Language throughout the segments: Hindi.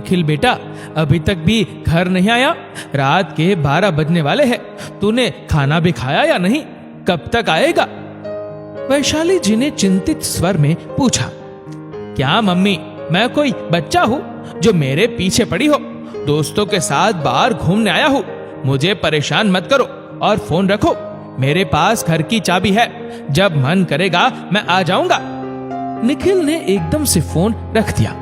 निखिल बेटा, अभी तक भी घर नहीं आया? रात के 12 बजने वाले हैं। तूने खाना भी खाया या नहीं? कब तक आएगा? वैशाली जी ने चिंतित स्वर में पूछा। क्या मम्मी, मैं कोई बच्चा हूँ जो मेरे पीछे पड़ी हो? दोस्तों के साथ बाहर घूमने आया हूँ। मुझे परेशान मत करो और फोन रखो। मेरे पास घर की चाबी है, जब मन करेगा मैं आ जाऊंगा। निखिल ने एकदम से फोन रख दिया।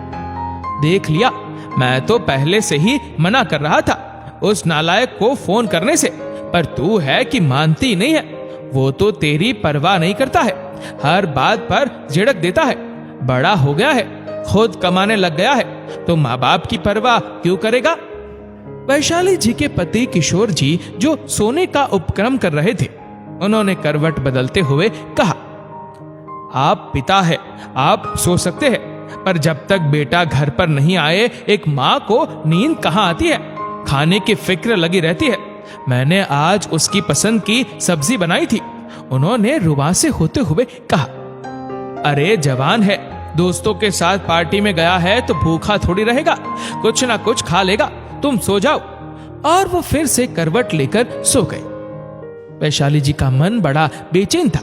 देख लिया, मैं तो पहले से ही मना कर रहा था उस नालायक को फोन करने से, पर तू है कि मानती नहीं है। वो तो तेरी परवाह नहीं करता है, हर बात पर झिड़क देता है। बड़ा हो गया है, खुद कमाने लग गया है, तो माँ बाप की परवाह क्यों करेगा? वैशाली जी के पति किशोर जी जो सोने का उपक्रम कर रहे थे, उन्होंने करवट बदलते हुए कहा, आप पिता है, आप सो सकते हैं, पर जब तक बेटा घर पर नहीं आए एक माँ को नींद कहाँ आती है? खाने की फिक्र लगी रहती है। मैंने आज उसकी पसंद की सब्जी बनाई थी। उन्होंने रुबासे होते हुए कहा, अरे जवान है, दोस्तों के साथ पार्टी में गया है तो भूखा थोड़ी रहेगा, कुछ ना कुछ खा लेगा। तुम सो जाओ। और वो फिर से करवट लेकर सो गए। वैशाली जी का मन बड़ा बेचैन था।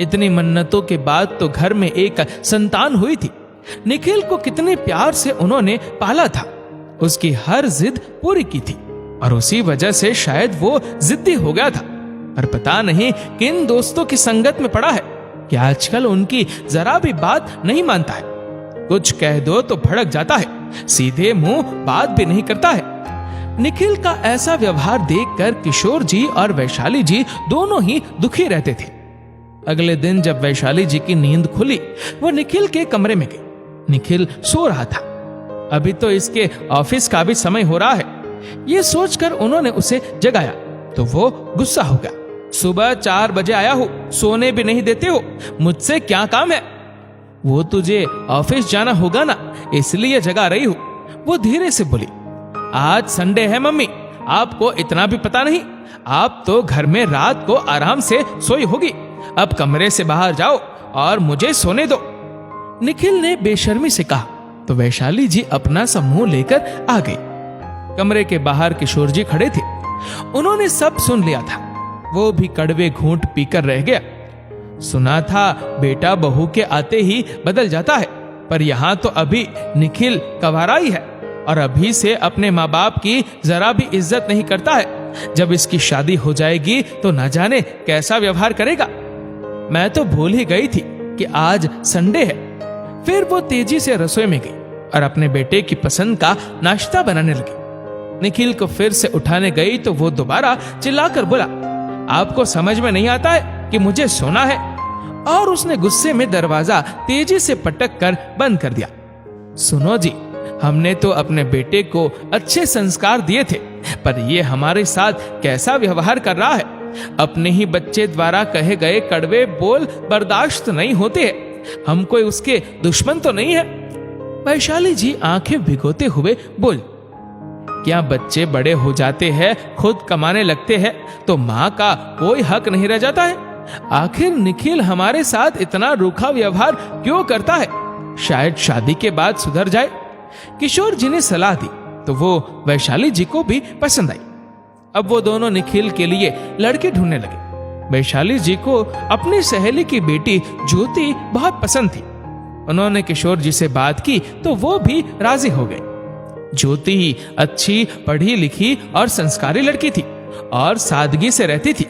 इतनी मन्नतों के बाद तो घर में एक संतान हुई थी। निखिल को कितने प्यार से उन्होंने पाला था, उसकी हर जिद पूरी की थी, और उसी वजह से शायद वो जिद्दी हो गया था। पर पता नहीं किन दोस्तों की संगत में पड़ा है कि आजकल उनकी जरा भी बात नहीं मानता है। कुछ कह दो तो भड़क जाता है, सीधे मुंह बात भी नहीं करता है। निखिल का ऐसा व्यवहार देखकर किशोर जी और वैशाली जी दोनों ही दुखी रहते थे। अगले दिन जब वैशाली जी की नींद खुली, वो निखिल के कमरे में गई। निखिल सो रहा था। अभी तो इसके ऑफिस का भी समय हो रहा है, ये सोचकर उन्होंने उसे जगाया तो वो गुस्सा हो गया। सुबह 4 बजे आया हूं, सोने भी नहीं देते हो, मुझसे क्या काम है? वो तुझे ऑफिस जाना होगा ना, इसलिए जगा रही हूं। वो धीरे से बोली, आज संडे है मम्मी, आपको इतना भी पता नहीं? आप तो घर में रात को आराम से सोई होगी। अब कमरे से बाहर जाओ और मुझे सोने दो। निखिल ने बेशर्मी से कहा तो वैशाली जी अपना सा मुंह लेकर आ गई। कमरे के बाहर किशोर जी खड़े थे। उन्होंने सब सुन लिया था। वो भी कड़वे घूंट पीकर रह गया। सुना था बेटा बहू के आते ही बदल जाता है, पर यहाँ तो अभी निखिल कवारा ही है और अभी से अपने माँ बाप की जरा भी इज्जत नहीं करता है। जब इसकी शादी हो जाएगी तो न जाने कैसा व्यवहार करेगा। मैं तो भूल ही गई थी कि आज संडे है। फिर वो तेजी से रसोई में गई और अपने बेटे की पसंद का नाश्ता बनाने लगी। निखिल को फिर से उठाने गई तो वो दोबारा चिल्लाकर बोला, आपको समझ में नहीं आता है कि मुझे सोना है? और उसने गुस्से में दरवाजा तेजी से पटक कर बंद कर दिया। सुनो जी, हमने तो अपने बेटे को अच्छे संस्कार दिए थे, पर ये हमारे साथ कैसा व्यवहार कर रहा है? अपने ही बच्चे द्वारा कहे गए कड़वे बोल बर्दाश्त नहीं होते हैं। हम कोई उसके दुश्मन तो नहीं है। वैशाली जी आंखें भिगोते हुए बोल, क्या बच्चे बड़े हो जाते हैं, खुद कमाने लगते हैं, तो माँ का कोई हक नहीं रह जाता है? आखिर निखिल हमारे साथ इतना रूखा व्यवहार क्यों करता है? शायद शादी के बाद सुधर जाए। किशोर जी ने सलाह दी तो वो वैशाली जी को भी पसंद आई। अब वो दोनों निखिल के लिए लड़के ढूंढने लगे। वैशाली जी को अपनी सहेली की बेटी ज्योति बहुत पसंद थी। उन्होंने किशोर जी से बात की तो वो भी राजी हो गए। ज्योति अच्छी पढ़ी लिखी और संस्कारी लड़की थी और सादगी से रहती थी।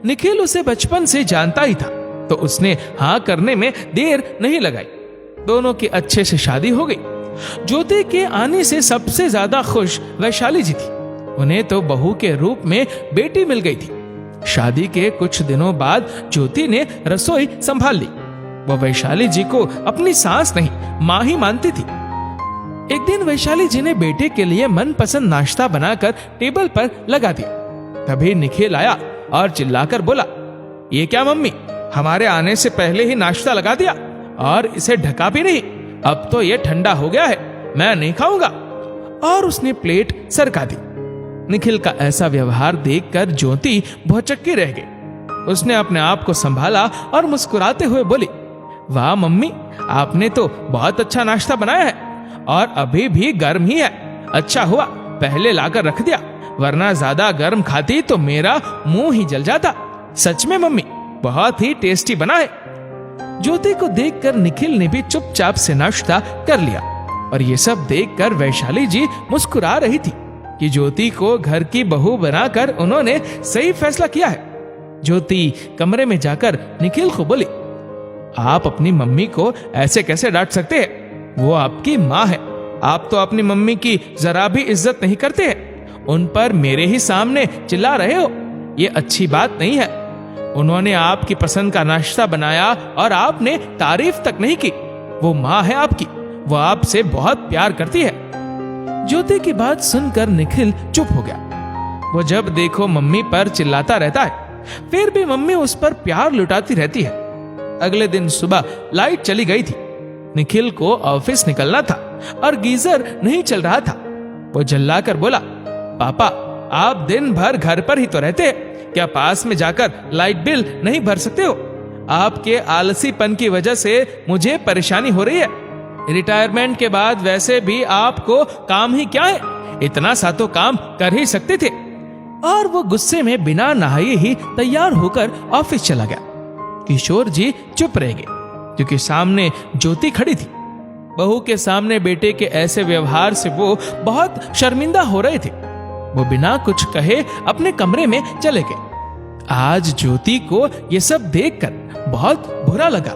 निखिल उसे बचपन से जानता ही था, तो उसने हाँ करने में देर नहीं लगाई। दोनों की अच्छे से शादी हो गई। ज्योति के आने से सबसे ज्यादा खुश वैशाली जी थी। उन्हें तो बहू के रूप में बेटी मिल गई थी। शादी के कुछ दिनों बाद ज्योति ने रसोई संभाल ली। वो वैशाली जी को अपनी सास नहीं, माँ ही मानती थी। एक दिन वैशाली जी ने बेटे के लिए मनपसंद नाश्ता बनाकर टेबल पर लगा दिया। तभी निखिल आया और चिल्लाकर बोला, ये क्या मम्मी, हमारे आने से पहले ही नाश्ता लगा दिया और इसे ढका भी नहीं। अब तो ये ठंडा हो गया है, मैं नहीं खाऊंगा। और उसने प्लेट सरका दी। निखिल का ऐसा व्यवहार देखकर ज्योति भौचक्की रह गई। उसने अपने आप को संभाला और मुस्कुराते हुए बोली, वाह मम्मी, आपने तो बहुत अच्छा नाश्ता बनाया है और अभी भी गर्म ही है। अच्छा हुआ पहले लाकर रख दिया, वरना ज्यादा गर्म खाती तो मेरा मुंह ही जल जाता। सच में मम्मी बहुत ही टेस्टी बना है। ज्योति को देखकर निखिल ने भी चुपचाप से नाश्ता कर लिया और ये सब देखकर वैशाली जी मुस्कुरा रही थी कि ज्योति को घर की बहू बनाकर उन्होंने सही फैसला किया है। ज्योति कमरे में जाकर निखिल को बोली, आप अपनी मम्मी को ऐसे कैसे डांट सकते हैं? वो आपकी माँ है। आप तो अपनी मम्मी की जरा भी इज्जत नहीं करते हैं, उन पर मेरे ही सामने चिल्ला रहे हो। ये अच्छी बात नहीं है। उन्होंने आपकी पसंद का नाश्ता बनाया और आपने तारीफ तक नहीं की। वो माँ है आपकी, वो आपसे बहुत प्यार करती है। ज्योति की बात सुनकर निखिल चुप हो गया। वो जब देखो मम्मी पर चिल्लाता रहता है, फिर भी मम्मी उस पर प्यार लुटाती रहती है। अगले दिन सुबह लाइट चली गई थी। निखिल को ऑफिस निकलना था और गीजर नहीं चल रहा था। वो चिल्लाकर बोला, पापा आप दिन भर घर पर ही तो रहते हैं, क्या पास में जाकर लाइट बिल नहीं भर सकते हो? आपके आलसीपन की वजह से मुझे परेशानी हो रही है। रिटायरमेंट के बाद वैसे भी आपको काम ही क्या है, इतना सा तो काम कर ही सकते थे। और वो गुस्से में बिना नहाए ही तैयार होकर ऑफिस चला गया। किशोर जी चुप रह गए क्योंकि सामने ज्योति खड़ी थी। बहू के सामने बेटे के ऐसे व्यवहार से वो बहुत शर्मिंदा हो रहे थे। वो बिना कुछ कहे अपने कमरे में चले गए। आज ज्योति को ये सब देखकर बहुत बुरा लगा।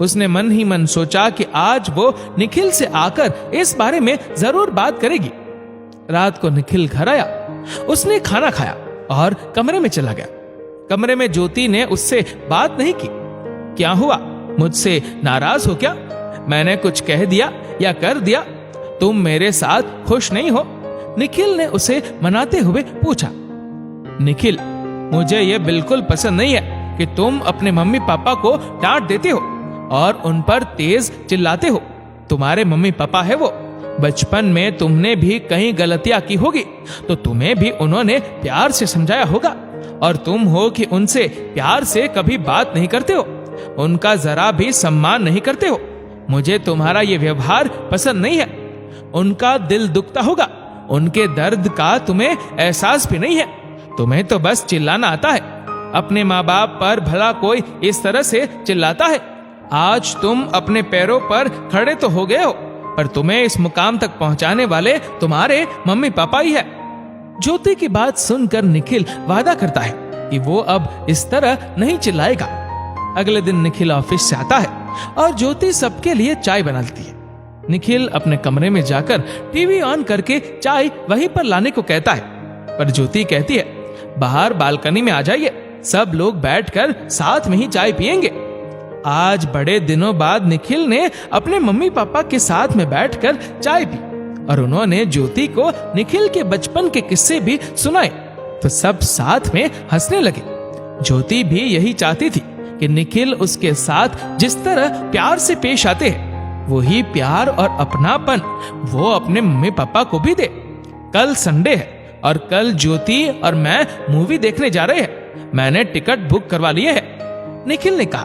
उसने मन ही मन सोचा कि आज वो निखिल से आकर इस बारे में जरूर बात करेगी। रात को निखिल घर आया। उसने खाना खाया और कमरे में चला गया। कमरे में ज्योति ने उससे बात नहीं की। क्या हुआ, मुझसे नाराज हो क्या? मैंने कुछ कह दिया या कर दिया? तुम मेरे साथ खुश नहीं हो? निखिल ने उसे मनाते हुए पूछा। निखिल, मुझे यह बिल्कुल पसंद नहीं है कि तुम अपने मम्मी पापा को डांट देते हो और उन पर तेज चिल्लाते हो। तुम्हारे मम्मी पापा है वो। बचपन में तुमने भी कहीं गलतियां की होगी तो तुम्हें भी उन्होंने प्यार से समझाया होगा, और तुम हो कि उनसे प्यार से कभी बात नहीं करते हो, उनका जरा भी सम्मान नहीं करते हो। मुझे तुम्हारा ये व्यवहार पसंद नहीं है। उनका दिल दुखता होगा, उनके दर्द का तुम्हें एहसास भी नहीं है। तुम्हें तो बस चिल्लाना आता है। अपने माँ बाप पर भला कोई इस तरह से चिल्लाता है? आज तुम अपने पैरों पर खड़े तो हो गए हो, पर तुम्हें इस मुकाम तक पहुंचाने वाले तुम्हारे मम्मी पापा ही है। ज्योति की बात सुनकर निखिल वादा करता है कि वो अब इस तरह नहीं चिल्लाएगा। अगले दिन निखिल ऑफिस से आता है और ज्योति सबके लिए चाय बनाती है। निखिल अपने कमरे में जाकर टीवी ऑन करके चाय वहीं पर लाने को कहता है, पर ज्योति कहती है, बाहर बालकनी में आ जाइए, सब लोग बैठकर साथ में ही चाय पियेंगे। आज बड़े दिनों बाद निखिल ने अपने मम्मी पापा के साथ में बैठकर चाय पी और उन्होंने ज्योति को निखिल के बचपन के किस्से भी सुनाए, तो सब साथ में हंसने लगे। ज्योति भी यही चाहती थी कि निखिल उसके साथ जिस तरह प्यार से पेश आते हैं, वही प्यार और अपनापन वो अपने मम्मी पापा को भी दे। कल संडे है और कल ज्योति और मैं मूवी देखने जा रहे हैं। मैंने टिकट बुक करवा लिए है। निखिल ने कहा,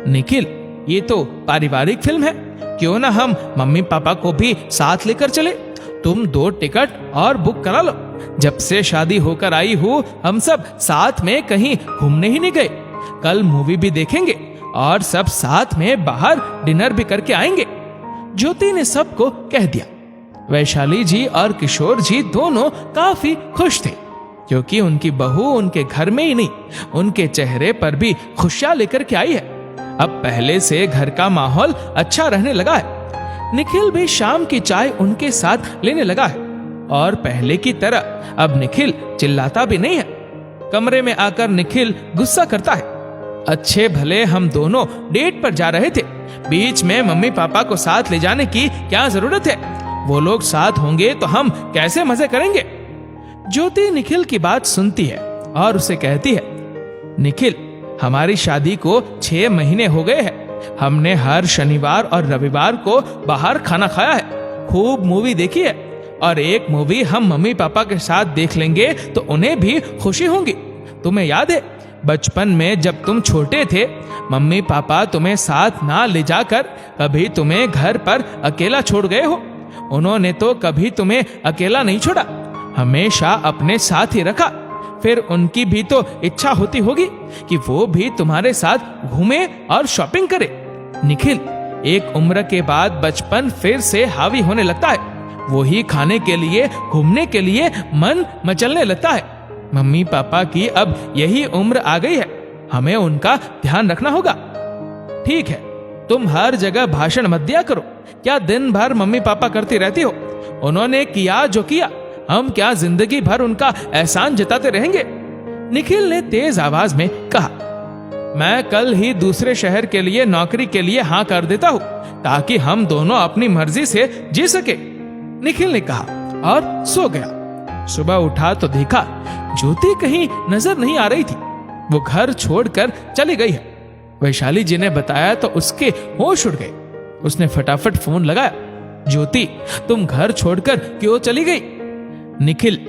निखिल ये तो पारिवारिक फिल्म है, क्यों ना हम मम्मी पापा को भी साथ लेकर चले? तुम 2 टिकट और बुक करा लो। जब से शादी होकर आई हूँ हम सब साथ में कहीं घूमने ही नहीं गए। कल मूवी भी देखेंगे और सब साथ में बाहर डिनर भी करके आएंगे। ज्योति ने सबको कह दिया। वैशाली जी और किशोर जी दोनों काफी खुश थे, क्योंकि उनकी बहू उनके घर में ही नहीं, उनके चेहरे पर भी खुशियां लेकर के आई है। अब पहले से घर का माहौल अच्छा रहने लगा है। निखिल भी शाम की चाय उनके साथ लेने लगा है और पहले की तरह अब निखिल चिल्लाता भी नहीं है। कमरे में आकर निखिल गुस्सा करता है, अच्छे भले हम दोनों डेट पर जा रहे थे, बीच में मम्मी पापा को साथ ले जाने की क्या जरूरत है? वो लोग साथ होंगे तो हम कैसे मजे करेंगे? ज्योति निखिल की बात सुनती है और उसे कहती है, निखिल हमारी शादी को 6 महीने हो गए हैं। हमने हर शनिवार और रविवार को बाहर खाना खाया है, खूब मूवी देखी है, और एक मूवी हम मम्मी पापा के साथ देख लेंगे तो उन्हें भी खुशी होगी। तुम्हें याद है बचपन में जब तुम छोटे थे, मम्मी पापा तुम्हें साथ ना ले जाकर कभी तुम्हें घर पर अकेला छोड़ गए हो? उन्होंने तो कभी तुम्हें अकेला नहीं छोड़ा, हमेशा अपने साथ ही रखा। फिर उनकी भी तो इच्छा होती होगी कि वो भी तुम्हारे साथ घूमे और शॉपिंग करे। निखिल, एक उम्र के बाद बचपन फिर से हावी होने लगता है। वही खाने के लिए, घूमने के लिए मन मचलने लगता है। मम्मी पापा की अब यही उम्र आ गई है, हमें उनका ध्यान रखना होगा। ठीक है, तुम हर जगह भाषण मत दिया करो। क्या दिन भर मम्मी पापा करती रहती हो? उन्होंने किया जो किया, हम क्या जिंदगी भर उनका एहसान जताते रहेंगे? निखिल ने तेज आवाज में कहा। मैं कल ही दूसरे शहर के लिए नौकरी के लिए हाँ कर देता हूँ, ताकि हम दोनों अपनी मर्जी से जी सके, निखिल ने कहा और सो गया। सुबह उठा तो देखा ज्योति कहीं नजर नहीं आ रही थी। वो घर छोड़कर चली गई है। वैशाली जी ने बताया तो उसके होश उड़ गए। उसने फटाफट फोन लगाया। ज्योति, तुम घर छोड़कर क्यों चली गई? निखिल,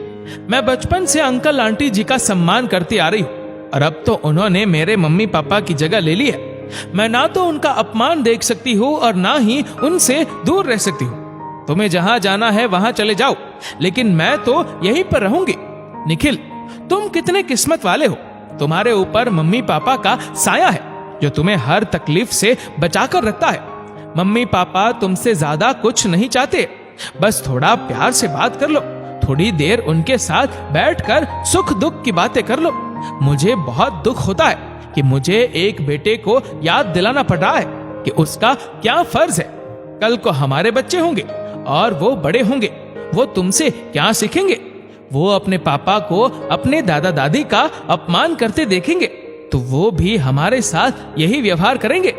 मैं बचपन से अंकल आंटी जी का सम्मान करती आ रही हूँ, और अब तो उन्होंने मेरे मम्मी पापा की जगह ले ली है। मैं ना तो उनका अपमान देख सकती हूँ और ना ही उनसे दूर रह सकती हूँ। तुम्हें जहां जाना है वहां चले जाओ, लेकिन मैं तो यहीं पर रहूंगी। निखिल, तुम कितने किस्मत वाले हो। तुम्हारे ऊपर मम्मी पापा का साया है, जो तुम्हें हर तकलीफ से बचाकर रखता है। मम्मी पापा तुमसे ज्यादा कुछ नहीं चाहते, बस थोड़ा प्यार से बात कर लो, थोड़ी देर उनके साथ बैठकर सुख दुख की बातें कर लो। मुझे बहुत दुख होता है कि मुझे एक बेटे को याद दिलाना पड़ रहा है कि उसका क्या फर्ज है। कल को हमारे बच्चे होंगे और वो बड़े होंगे, वो तुमसे क्या सीखेंगे? वो अपने पापा को अपने दादा दादी का अपमान करते देखेंगे तो वो भी हमारे साथ यही व्यवहार करेंगे।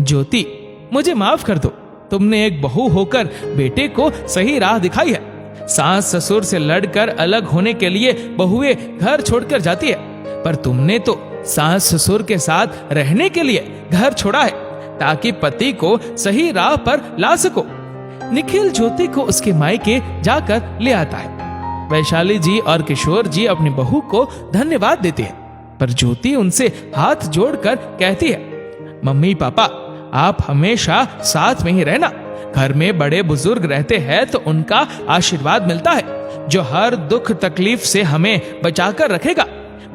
ज्योति, मुझे माफ कर दो। तुमने एक बहू होकर बेटे को सही राह दिखाई है। सास ससुर से लड़कर अलग होने के लिए बहुएं घर छोड़कर जाती है, पर तुमने तो सास ससुर के साथ रहने के लिए घर छोड़ा है, ताकि पति को सही राह पर ला सको। निखिल ज्योति को उसके मायके जाकर ले आता है। वैशाली जी और किशोर जी अपनी बहू को धन्यवाद देते हैं, पर ज्योति उनसे हाथ जोड़कर कहती है, मम्मी पापा, आप हमेशा साथ में ही रहना। घर में बड़े बुजुर्ग रहते हैं तो उनका आशीर्वाद मिलता है, जो हर दुख तकलीफ से हमें बचाकर रखेगा।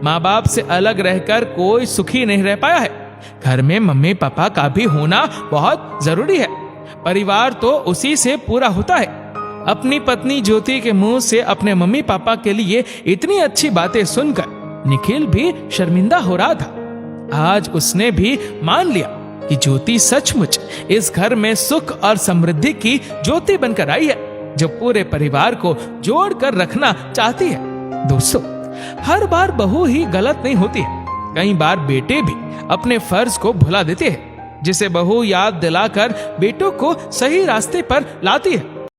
माँ बाप से अलग रहकर कोई सुखी नहीं रह पाया है। घर में मम्मी पापा का भी होना बहुत जरूरी है। परिवार तो उसी से पूरा होता है। अपनी पत्नी ज्योति के मुंह से अपने मम्मी पापा के लिए इतनी अच्छी बातें सुनकर निखिल भी शर्मिंदा हो रहा था। आज उसने भी मान लिया कि ज्योति सचमुच इस घर में सुख और समृद्धि की ज्योति बनकर आई है, जो पूरे परिवार को जोड़ कर रखना चाहती है। दोस्तों, हर बार बहू ही गलत नहीं होती है। कई बार बेटे भी अपने फर्ज को भुला देते हैं, जिसे बहू याद दिलाकर बेटों को सही रास्ते पर लाती है।